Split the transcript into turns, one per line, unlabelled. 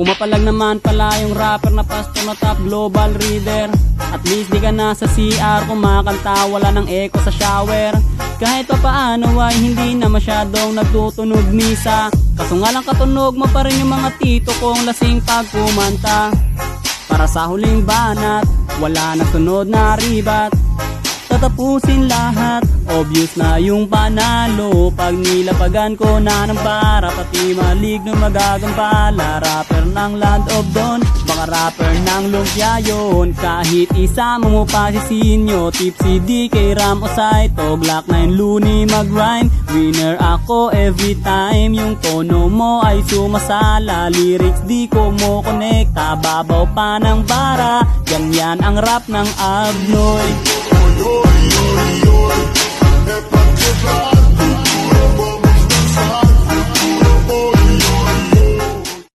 Pumapalag naman pala yung rapper na pastor na top global reader. At least di ka na sa CR kumakanta, wala ng echo sa shower. Kahit pa paano ay hindi na masyadong nagtutunog misa. Kaso nga lang katunog mo pa rin yung mga tito kong lasing pag kumanta. Para sa huling banat, wala na sunod na ribat. Tatapusin lahat, obvious na yung panalo. Pag nilapagan ko na ng para, pati maligno magagampala. Rapper ng Land of Dawn, baka rapper ng lumpia yun. Kahit isama mo pa si Sinyo, Tipsy D, kay Ram o Saito, Glock 9 Looney mag-rhyme. Winner ako every time, yung tono mo ay sumasala. Lyrics di ko mo konekta, babaw pa ng bara. Ganyan ang rap ng Abnoy.
Yoy, yoy, yoy,